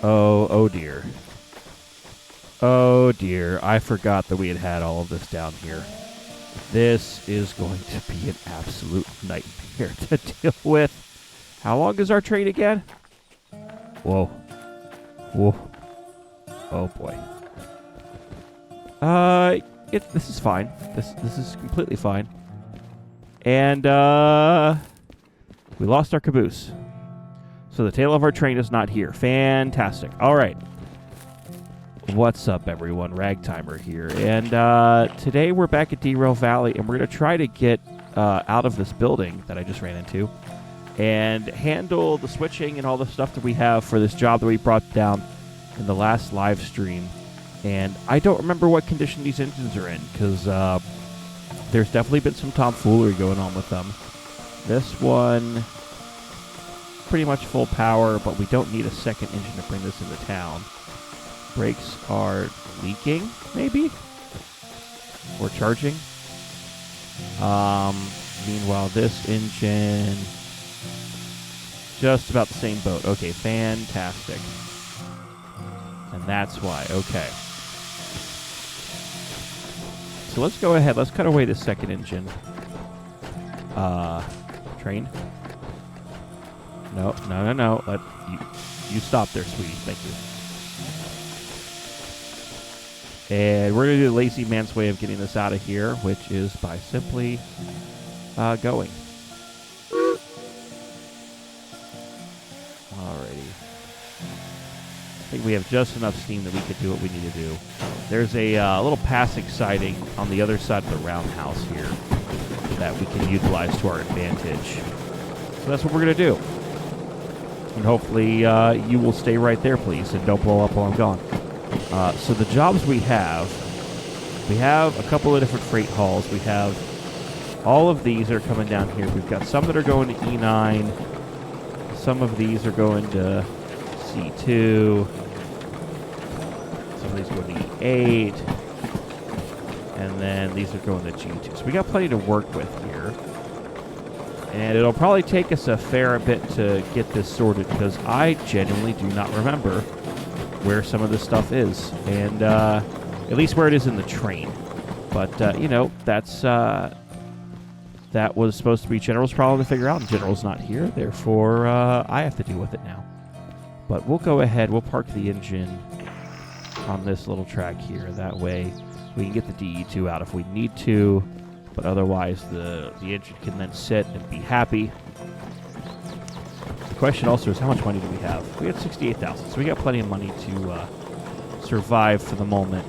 Oh dear. Oh dear, I forgot that we had all of this down here. This is going to be an absolute nightmare to deal with. How long is our train again? Whoa. Whoa. Oh boy. This is fine. This is completely fine. And we lost our caboose. So the tail of our train is not here. Fantastic. All right. What's up, everyone? Ragtimer here. And today we're back at Derail Valley, and we're going to try to get out of this building that I just ran into and handle the switching and all the stuff that we have for this job that we brought down in the last live stream. And I don't remember what condition these engines are in, because there's definitely been some tomfoolery going on with them. This one, pretty much full power, but we don't need a second engine to bring this into town. Brakes are leaking, maybe? Or charging. Meanwhile, this engine, just about the same boat. Okay, fantastic. And that's why. Okay. So let's go ahead. Let's cut away the second engine. Train. No. You stop there, sweetie. Thank you. And we're going to do the lazy man's way of getting this out of here, which is by simply going. Alrighty. I think we have just enough steam that we could do what we need to do. There's a little passing siding on the other side of the roundhouse here that we can utilize to our advantage. So that's what we're going to do. And hopefully you will stay right there, please, and don't blow up while I'm gone. So the jobs we have a couple of different freight hauls. We have all of these that are coming down here. We've got some that are going to E9. Some of these are going to C2. Some of these are going to E8. And then these are going to G2. So we got plenty to work with here. And it'll probably take us a fair bit to get this sorted, because I genuinely do not remember where some of this stuff is, and at least where it is in the train. But that's that was supposed to be General's problem to figure out, and General's not here, therefore I have to deal with it now. But we'll go ahead, we'll park the engine on this little track here. That way we can get the DE2 out if we need to, but otherwise the engine can then sit and be happy. The question also is, how much money do we have? We got 68,000, so we got plenty of money to survive for the moment.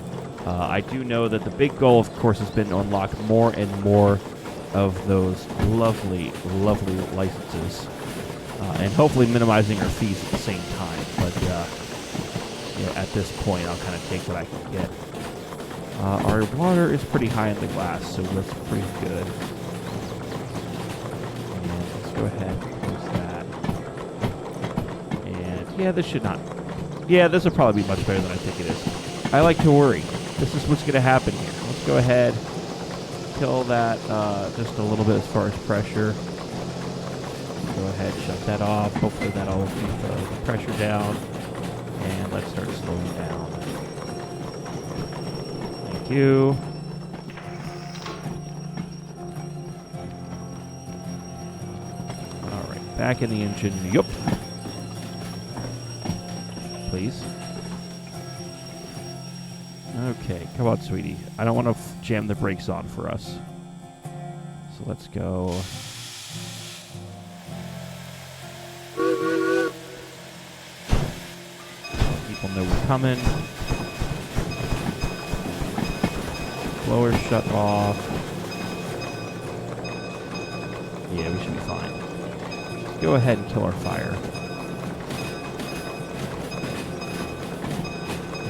I do know that the big goal, of course, has been to unlock more and more of those lovely, lovely licenses, and hopefully minimizing our fees at the same time. But at this point, I'll kind of take what I can get. Our water is pretty high in the glass, so that's pretty good. And let's go ahead and close that. Yeah, this should not. Yeah, this will probably be much better than I think it is. I like to worry. This is what's going to happen here. Let's go ahead, kill that just a little bit as far as pressure. Go ahead, shut that off. Hopefully that'll keep the pressure down. And let's start slowing down. Thank you. All right, back in the engine. Yup. Please. Okay, come on, sweetie. I don't want to jam the brakes on for us. So let's go. People know we're coming. Blower shut off. Yeah, we should be fine. Let's go ahead and kill our fire.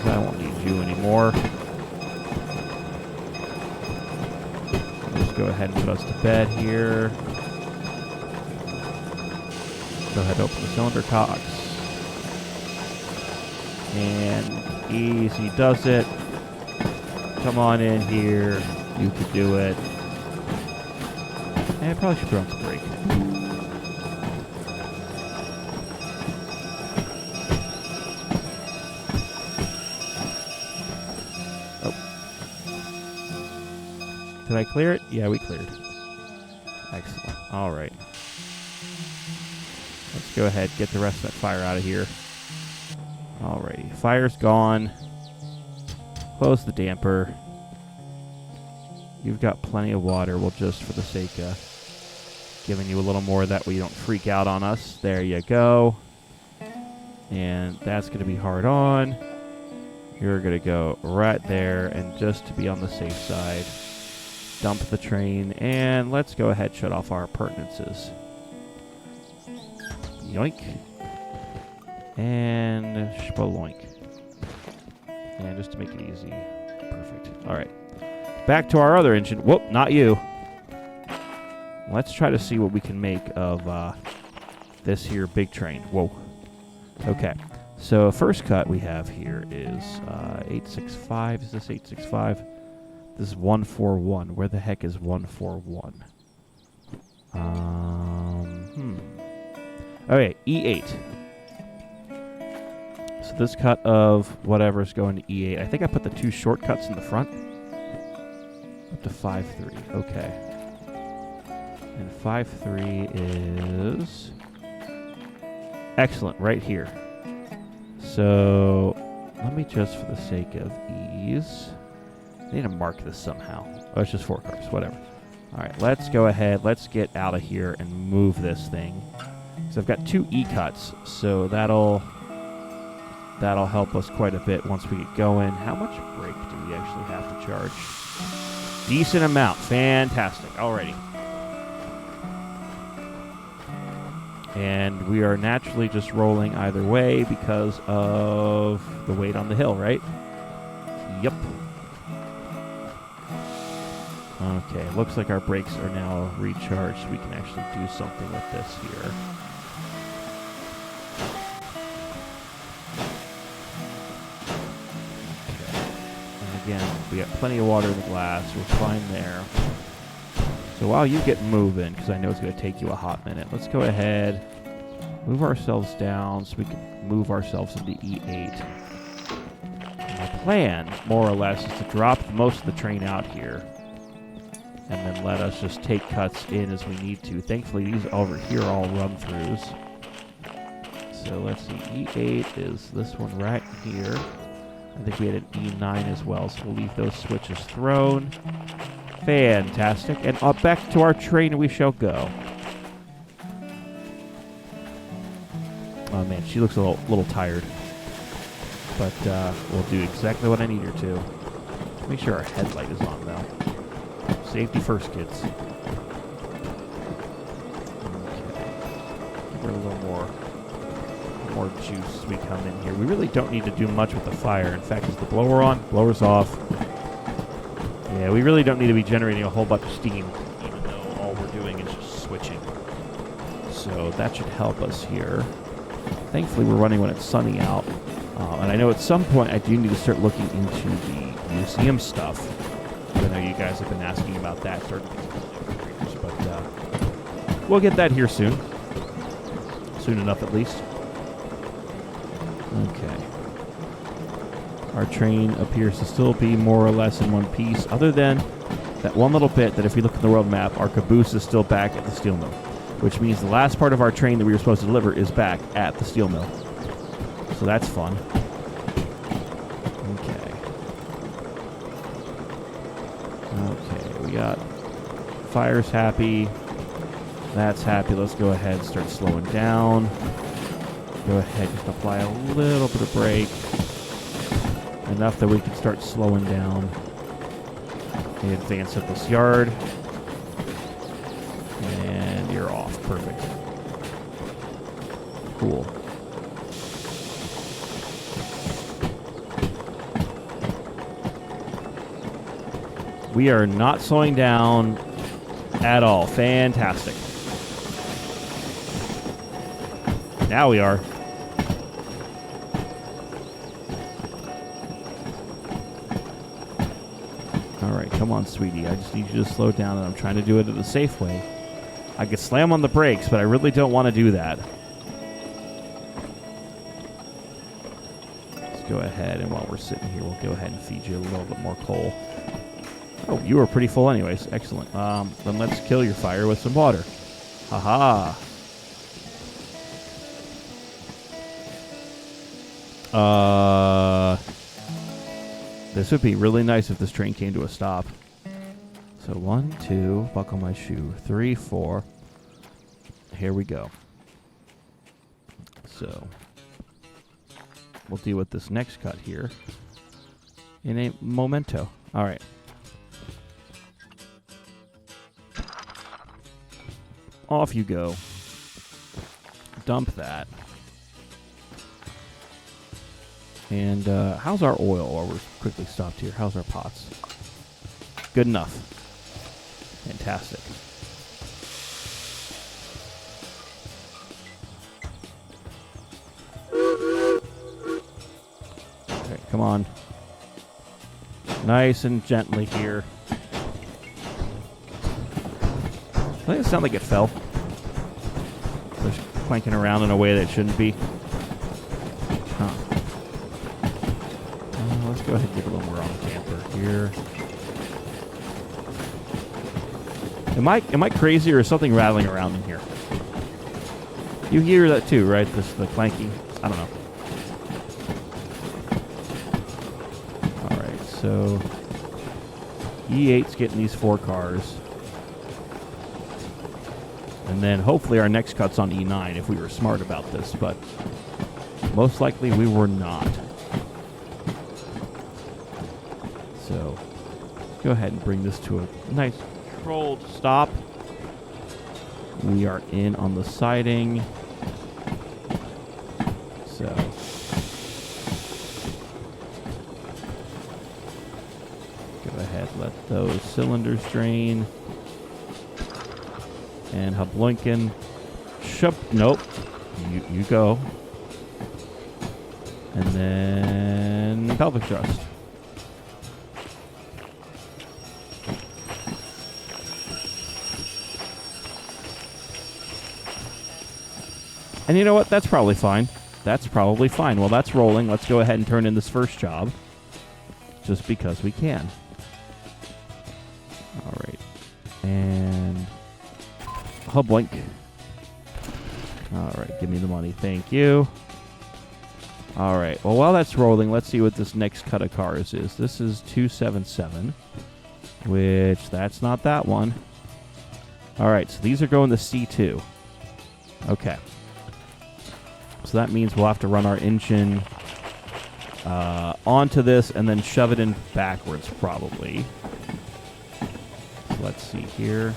I won't need you anymore. Just go ahead and put us to bed here. Go ahead and open the cylinder cocks. And easy does it. Come on in here. You could do it. And I probably should put on some brake. Did I clear it? Yeah, we cleared. Excellent. All right. Let's go ahead, get the rest of that fire out of here. Alrighty. Fire's gone. Close the damper. You've got plenty of water. We'll just, for the sake of giving you a little more, that way you don't freak out on us. There you go. And that's going to be hard on. You're going to go right there, and just to be on the safe side, dump the train, and let's go ahead and shut off our appurtenances. Yoink. And spaloink. And just to make it easy. Perfect. All right. Back to our other engine. Whoop, not you. Let's try to see what we can make of this here big train. Whoa. Okay. So first cut we have here is 865. Is this 865? This is 141. Where the heck is 141? Okay, E8. So this cut of whatever is going to E8. I think I put the two shortcuts in the front. Up to 5.3. Okay. And 5.3 is... excellent, right here. So let me just, for the sake of ease... I need to mark this somehow. Oh, it's just 4 cars. Whatever. All right, let's go ahead. Let's get out of here and move this thing. So I've got 2 E-cuts, so that'll help us quite a bit once we get going. How much brake do we actually have to charge? Decent amount. Fantastic. Alrighty. And we are naturally just rolling either way because of the weight on the hill, right? Yep. Okay, looks like our brakes are now recharged. We can actually do something with this here. Again, we got plenty of water in the glass. We're fine there. So while you get moving, because I know it's going to take you a hot minute, let's go ahead, move ourselves down so we can move ourselves into E8. And my plan, more or less, is to drop most of the train out here and then let us just take cuts in as we need to. Thankfully, these over here are all run-throughs. So let's see, E8 is this one right here. I think we had an E9 as well, so we'll leave those switches thrown. Fantastic. And back to our train we shall go. Oh, man, she looks a little tired. But we'll do exactly what I need her to. Make sure our headlight is on, though. Safety first, kids. Okay. Give her a little more juice as we come in here. We really don't need to do much with the fire. In fact, is the blower on? Blower's off. Yeah, we really don't need to be generating a whole bunch of steam, even though all we're doing is just switching. So that should help us here. Thankfully, we're running when it's sunny out. And I know at some point I do need to start looking into the museum stuff. I know you guys have been asking about that. But we'll get that here soon. Soon enough, at least. Okay. Our train appears to still be more or less in one piece, other than that one little bit that if we look at the world map, our caboose is still back at the steel mill, which means the last part of our train that we were supposed to deliver is back at the steel mill. So that's fun. Okay. Okay, we got fire's happy. That's happy. Let's go ahead and start slowing down. Go ahead, just apply a little bit of brake. Enough that we can start slowing down. And advance up this yard. And you're off. Perfect. Cool. We are not slowing down at all. Fantastic. Now we are. All right, come on, sweetie. I just need you to slow down, and I'm trying to do it in a safe way. I could slam on the brakes, but I really don't want to do that. Let's go ahead, and while we're sitting here, we'll go ahead and feed you a little bit more coal. Oh, you were pretty full anyways. Excellent. Then let's kill your fire with some water. Haha. This would be really nice if this train came to a stop. So 1, 2, buckle my shoe. 3, 4. Here we go. So we'll deal with this next cut here in a momento. All right. Off you go. Dump that. And how's our oil while we're quickly stopped here? How's our pots? Good enough. Fantastic. Okay, come on. Nice and gently here. I think it sounded like it fell. It's clanking around in a way that it shouldn't be. Huh. Let's go ahead and get a little more on the camper here. Am I crazy or is something rattling around in here? You hear that too, right? The clanking. I don't know. All right, so E8's getting these 4 cars. And then hopefully our next cut's on E9 if we were smart about this, but most likely we were not. So go ahead and bring this to a nice controlled stop. We are in on the siding. So go ahead, let those cylinders drain. And Hablinken. Nope. You go. And then pelvic thrust. And you know what? That's probably fine. That's probably fine. Well, that's rolling. Let's go ahead and turn in this first job. Just because we can. All right. And Hublink. All right, give me the money. Thank you. All right. Well, while that's rolling, let's see what this next cut of cars is. This is 277, which that's not that one. All right, so these are going to C2. Okay. So that means we'll have to run our engine onto this and then shove it in backwards, probably. So let's see here.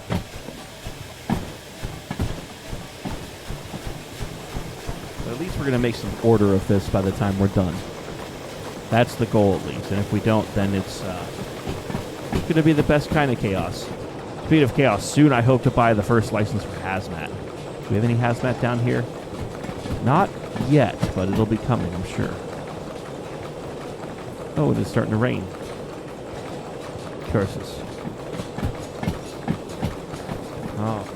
At least we're going to make some order of this by the time we're done. That's the goal, at least. And if we don't, then it's going to be the best kind of chaos. Speed of chaos. Soon I hope to buy the first license for hazmat. Do we have any hazmat down here? Not yet, but it'll be coming, I'm sure. Oh, it is starting to rain. Curses. Oh.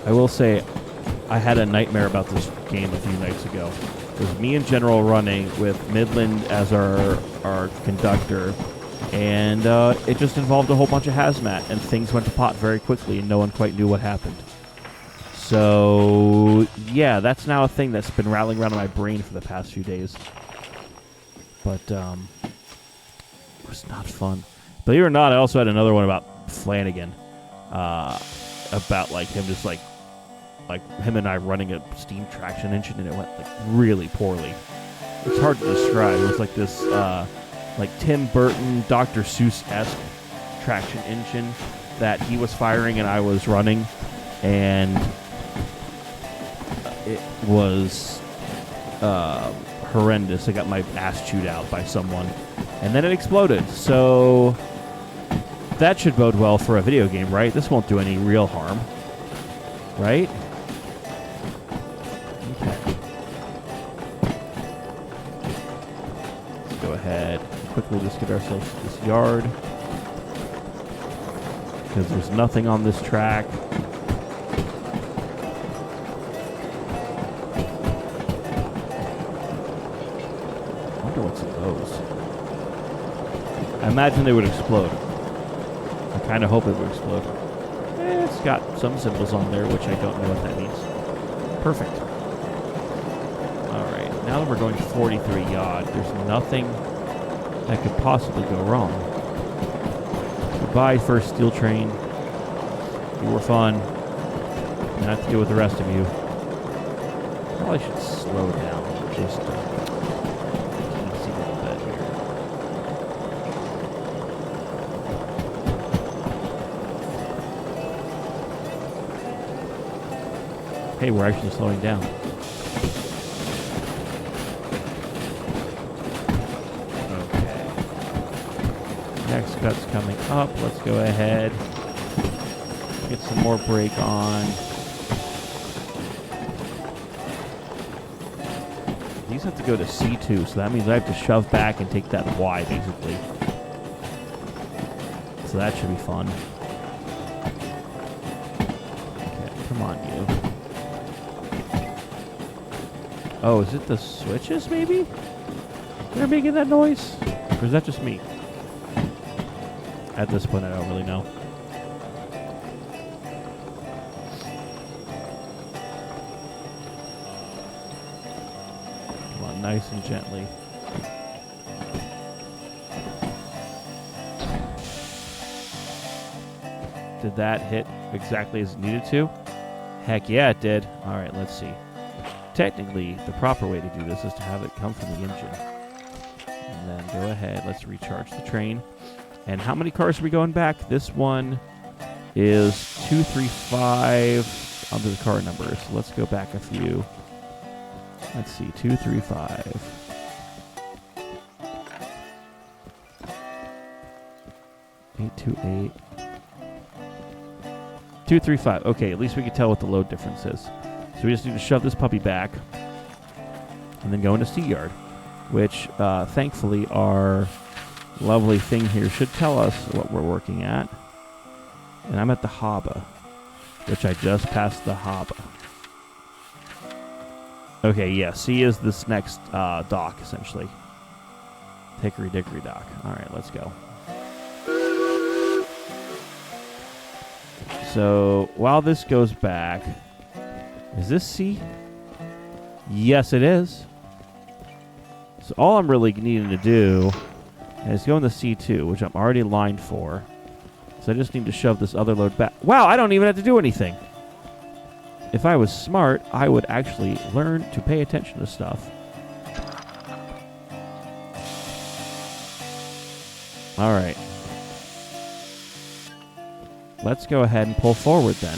I will say, I had a nightmare about this game a few nights ago. It was me and General running with Midland as our conductor, and it just involved a whole bunch of hazmat, and things went to pot very quickly, and no one quite knew what happened. So, yeah, that's now a thing that's been rattling around in my brain for the past few days. But, it was not fun. Believe it or not, I also had another one about Flanagan. About, like, him just, like him and I running a steam traction engine, and it went like really poorly. It's hard to describe. It was like this like Tim Burton, Dr. Seuss-esque traction engine that he was firing and I was running, and it was horrendous. I got my ass chewed out by someone, and then it exploded. So that should bode well for a video game, right? This won't do any real harm, right? Ahead. Quickly just get ourselves to this yard because there's nothing on this track. I wonder what's those? I imagine they would explode. I kind of hope it would explode. It's got some symbols on there, which I don't know what that means. Perfect. Alright, now that we're going 43 yacht, there's nothing that could possibly go wrong. Goodbye, first steel train. You were fun. Now I have to deal with the rest of you. Probably should slow down. Just easy a little bit here. Hey, we're actually slowing down. Okay. Next cut's coming up. Let's go ahead. Get some more brake on. These have to go to C2, so that means I have to shove back and take that Y, basically. So that should be fun. Okay, come on, you. Oh, is it the switches, maybe? They're making that noise? Or is that just me? At this point, I don't really know. Nice and gently. Did that hit exactly as it needed to? Heck yeah, it did. All right, let's see. Technically, the proper way to do this is to have it come from the engine. And then go ahead, let's recharge the train. And how many cars are we going back? This one is 235 under the car number. So let's go back a few. Let's see, 235. 828. 235. Okay, at least we can tell what the load difference is. So we just need to shove this puppy back and then go into C yard, which thankfully our lovely thing here should tell us what we're working at. And I'm at the Haba, which I just passed the Haba. Okay, yeah, C is this next dock, essentially. Hickory Dickory Dock. All right, let's go. So, while this goes back, is this C? Yes, it is. So all I'm really needing to do is go into C2, which I'm already lined for. So I just need to shove this other load back. Wow, I don't even have to do anything. If I was smart, I would actually learn to pay attention to stuff. All right. Let's go ahead and pull forward then.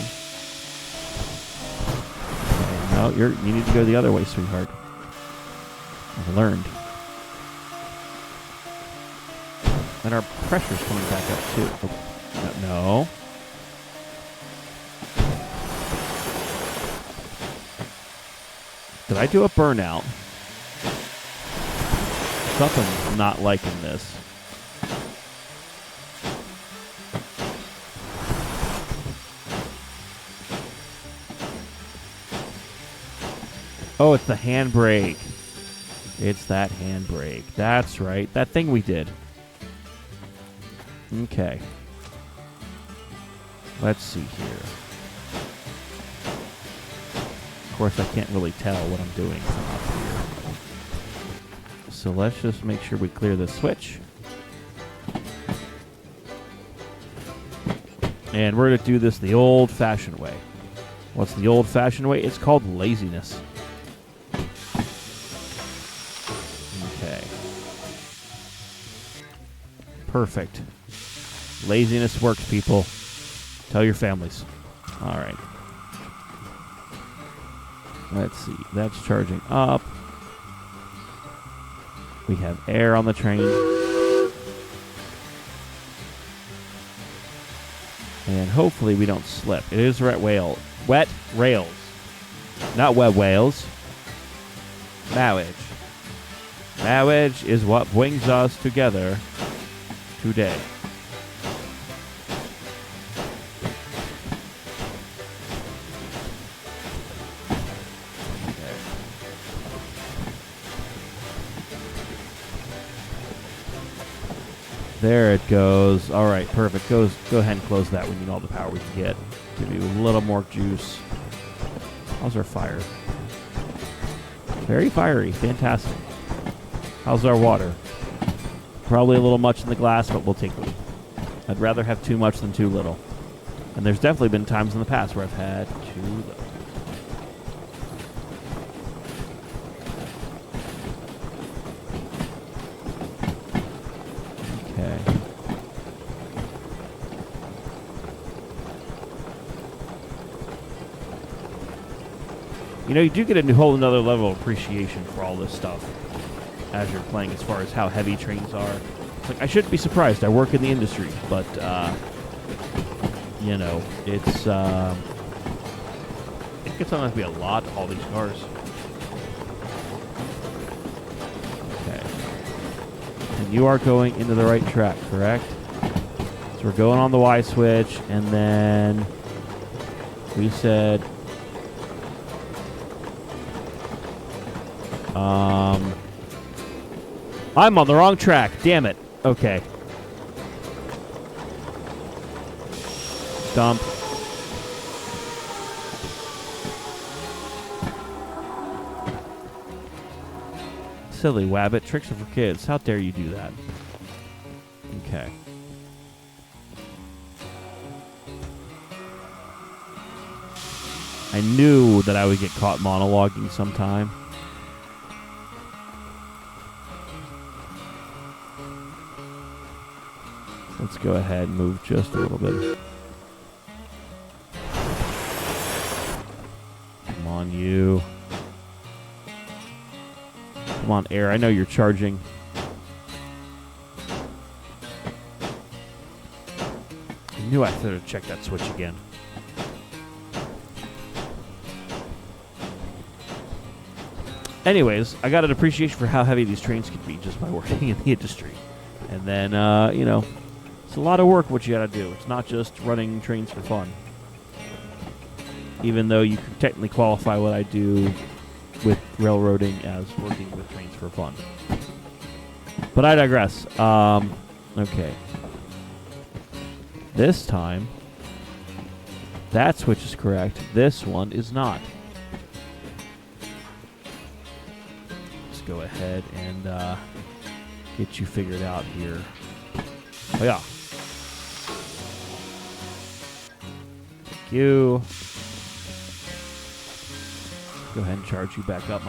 Okay, no, you need to go the other way, sweetheart. I've learned. And our pressure's coming back up too. Oh, no. Did I do a burnout? Something's not liking this. Oh, it's the handbrake. It's that handbrake. That's right. That thing we did. Okay. Let's see here. Of course, I can't really tell what I'm doing from up here. So let's just make sure we clear this switch. And we're going to do this the old-fashioned way. What's the old-fashioned way? It's called laziness. Okay. Perfect. Laziness works, people. Tell your families. All right. Let's see. That's charging up. We have air on the train. And hopefully we don't slip. It is wet rails. Not wet whales. Marriage. Marriage is what brings us together today. There it goes. All right, perfect. Go ahead and close that. We need all the power we can get. Give you a little more juice. How's our fire? Very fiery. Fantastic. How's our water? Probably a little much in the glass, but we'll take it. I'd rather have too much than too little. And there's definitely been times in the past where I've had too little. You know, you do get a whole another level of appreciation for all this stuff as you're playing, as far as how heavy trains are. It's like, I shouldn't be surprised. I work in the industry, but, you know, it gets on to be a lot, all these cars. Okay. And you are going into the right track, correct? So we're going on the Y switch, and then we said... I'm on the wrong track. Damn it. Okay. Dump. Silly Wabbit. Tricks are for kids. How dare you do that? Okay. I knew that I would get caught monologuing sometime. Let's go ahead and move just a little bit. Come on, you. Come on, air. I know you're charging. I knew I should have checked that switch again. Anyways, I got an appreciation for how heavy these trains can be just by working in the industry. And then, you know, it's a lot of work what you gotta do. It's not just running trains for fun. Even though you could technically qualify what I do with railroading as working with trains for fun. But I digress. Okay. This time, that switch is correct. This one is not. Let's go ahead and get you figured out here. Oh, yeah. Thank you. Go ahead and charge you back up.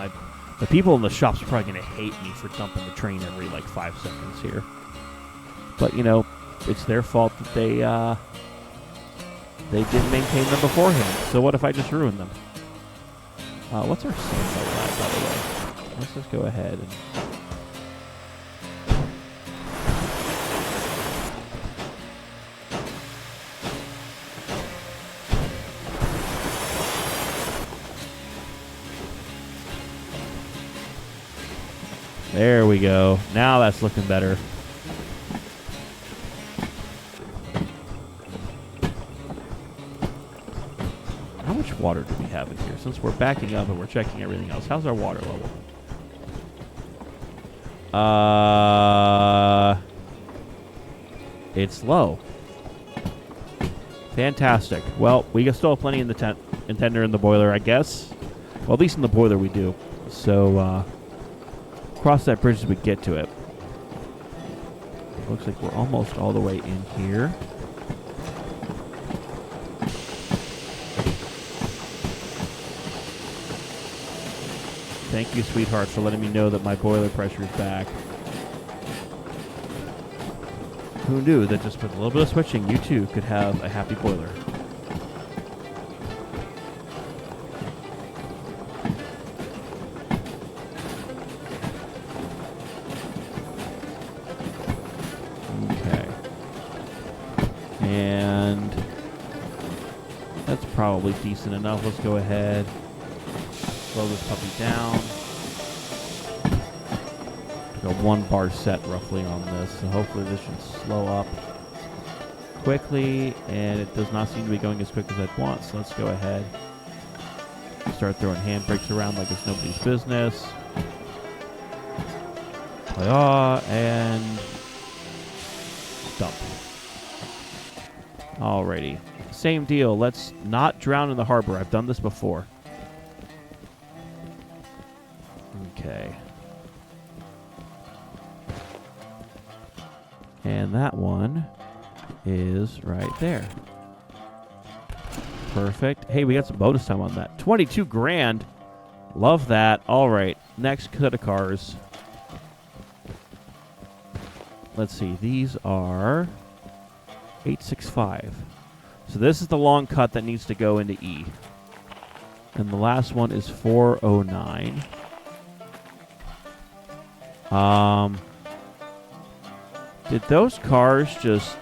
The people in the shop's are probably going to hate me for dumping the train every, 5 seconds here. But, you know, it's their fault that they didn't maintain them beforehand. So what if I just ruined them? What's our standby lag, by the way? Let's just go ahead and... There we go. Now that's looking better. How much water do we have in here? Since we're backing up and we're checking everything else, how's our water level? It's low. Fantastic. Well, we still have plenty in the tender in the boiler, I guess. Well, at least in the boiler we do. So, cross that bridge as we get to it. Looks like we're almost all the way in here. Thank you, sweetheart, for letting me know that my boiler pressure is back. Who knew that just with a little bit of switching, you too could have a happy boiler? And that's probably decent enough. Let's go ahead, slow this puppy down. Got 1 bar set roughly on this, so hopefully this should slow up quickly, and it does not seem to be going as quick as I'd want, so let's go ahead. Start throwing handbrakes around like it's nobody's business. And stump. Alrighty. Same deal. Let's not drown in the harbor. I've done this before. Okay. And that one is right there. Perfect. Hey, we got some bonus time on that. 22 grand. Love that. All right. Next cut of cars. Let's see. These are 865. So this is the long cut that needs to go into E. And the last one is 409. Did those cars just...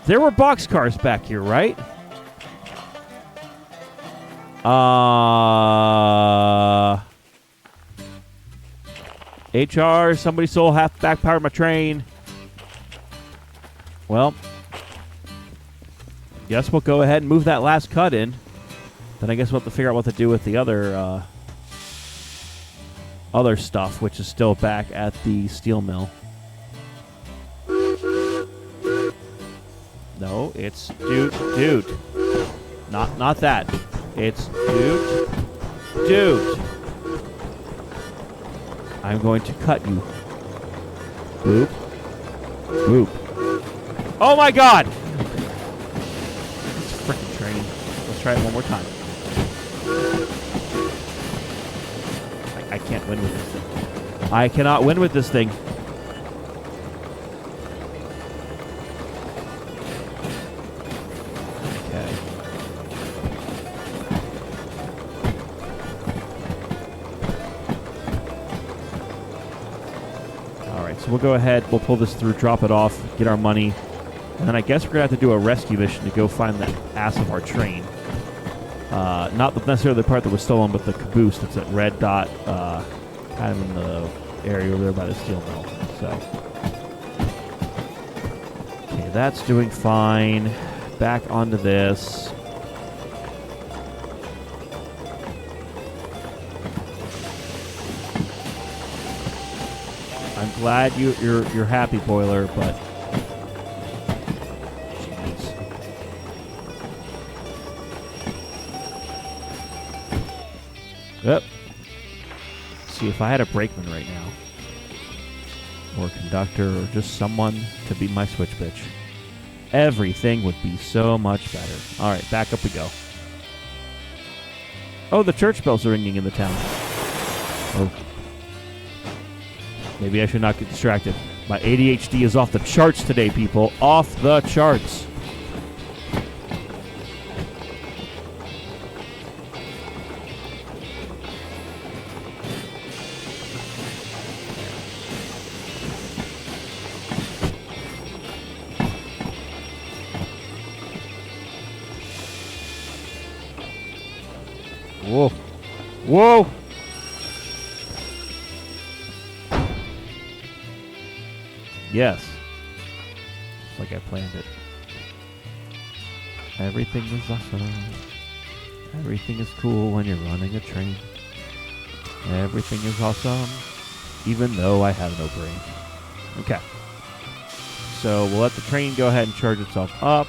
There were box cars back here, right? HR, somebody stole half back power of my train. Well, guess we'll go ahead and move that last cut in. Then I guess we'll have to figure out what to do with the other stuff, which is still back at the steel mill. No, it's dude. Not that. It's dude. I'm going to cut you. Boop. Boop. Oh my God! This frickin' train. Let's try it one more time. I can't win with this thing. I cannot win with this thing. We'll go ahead, we'll pull this through, drop it off, get our money, and then I guess we're going to have to do a rescue mission to go find that ass of our train. Not necessarily the part that was stolen, but the caboose that's at red dot, kind of in the area over there by the steel mill. So, okay, that's doing fine. Back onto this. I'm glad you're happy, Boiler, but jeez. Yep. See, if I had a brakeman right now, or a conductor, or just someone to be my switch bitch, everything would be so much better. All right, back up we go. Oh, the church bells are ringing in the town. Oh. Maybe I should not get distracted. My ADHD is off the charts today, people. Off the charts. Whoa. Whoa! Yes. Just like I planned it. Everything is awesome. Everything is cool when you're running a train. Everything is awesome, even though I have no brain. Okay. So we'll let the train go ahead and charge itself up.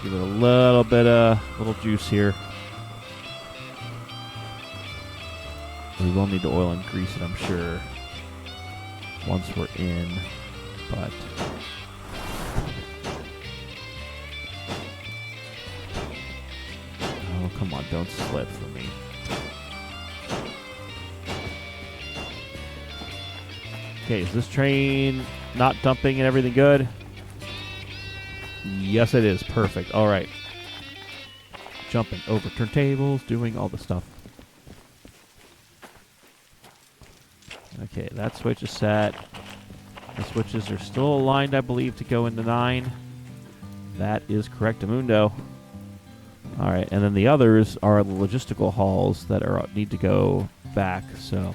Give it a little bit of little juice here. We will need to oil and grease it, I'm sure, once we're in, but oh, come on, don't slip for me. Okay, is this train not dumping and everything good? Yes, it is. Perfect. All right. Jumping over turntables, doing all the stuff. Okay, that switch is set. The switches are still aligned, I believe, to go into 9. That is correctamundo. All right, and then the others are the logistical halls that need to go back, so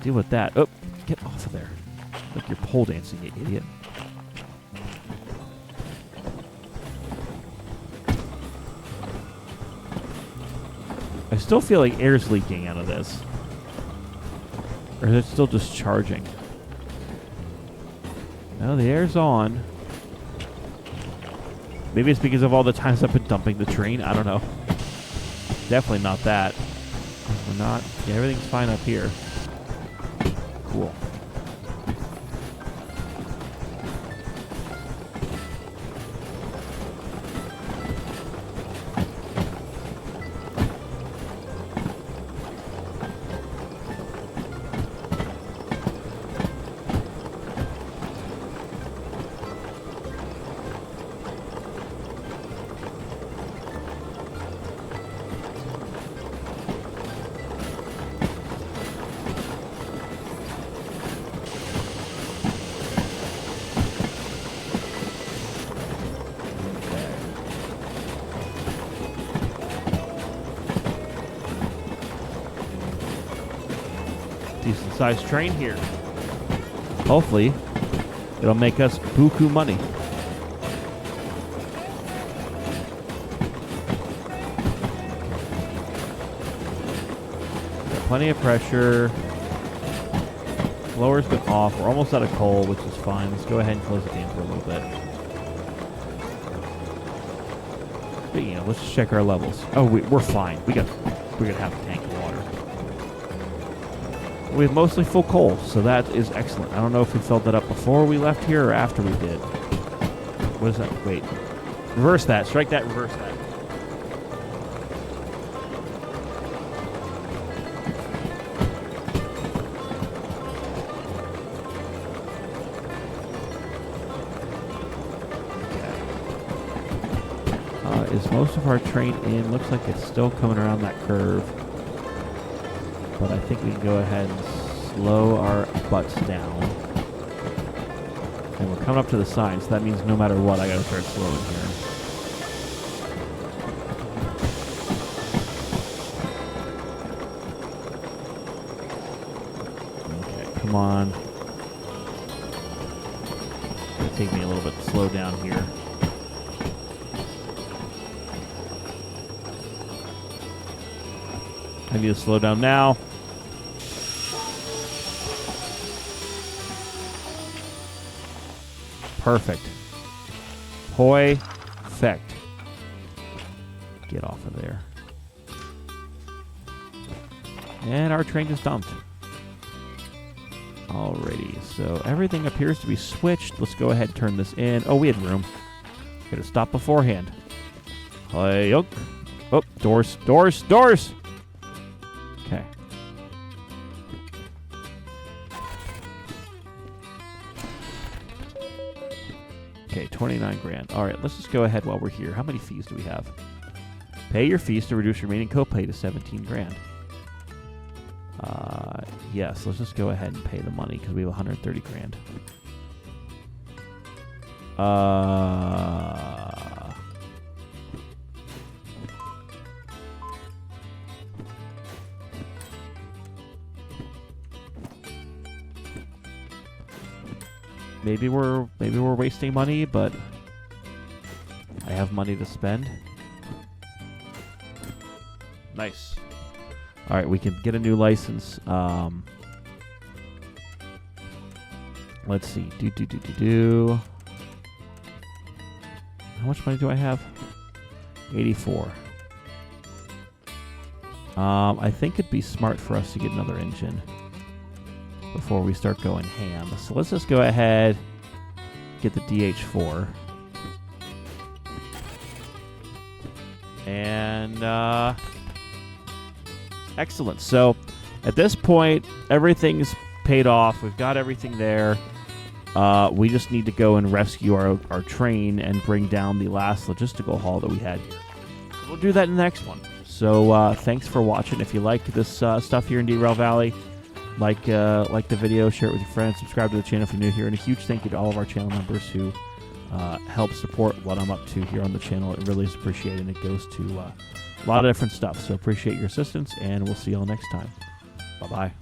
deal with that. Oh, get off of there. Like you're pole dancing, you idiot. I still feel like air's leaking out of this. Or is it still just charging? No, the air's on. Maybe it's because of all the times I've been dumping the train. I don't know. Definitely not that. We're not. Yeah, everything's fine up here. Cool. Decent sized train here. Hopefully, it'll make us buku money. Got plenty of pressure. Blower's been off. We're almost out of coal, which is fine. Let's go ahead and close the game for a little bit. But, you know, let's just check our levels. Oh, we're fine. We're gonna have a tank of water. We have mostly full coal, so that is excellent. I don't know if we filled that up before we left here or after we did. What is that? Wait. Reverse that. Strike that. Reverse that. Okay. Is most of our train in? Looks like it's still coming around that curve. But I think we can go ahead and slow our butts down. And we're coming up to the sign, so that means no matter what, I gotta start slowing here. Okay, come on. It's gonna take me a little bit to slow down here. I need to slow down now. Perfect. Perfect. Get off of there. And our train is dumped. Alrighty, so everything appears to be switched. Let's go ahead and turn this in. Oh, we had room. Could have stopped beforehand. Hey, oh, doors, doors, doors! Okay. Okay, 29 grand. All right, let's just go ahead while we're here. How many fees do we have? Pay your fees to reduce remaining copay to 17 grand. Yes, let's just go ahead and pay the money because we have 130 grand. Maybe we're wasting money, but I have money to spend. Nice. All right, we can get a new license. Let's see. How much money do I have? 84. I think it'd be smart for us to get another engine before we start going ham. So let's just go ahead, get the DH4. And excellent. So at this point, everything's paid off. We've got everything there. We just need to go and rescue our train and bring down the last logistical haul that we had here. We'll do that in the next one. So thanks for watching. If you like this stuff here in Derail Valley, like the video, share it with your friends, subscribe to the channel if you're new here, and a huge thank you to all of our channel members who help support what I'm up to here on the channel. It really is appreciated, and it goes to a lot of different stuff. So appreciate your assistance, and we'll see you all next time. Bye-bye.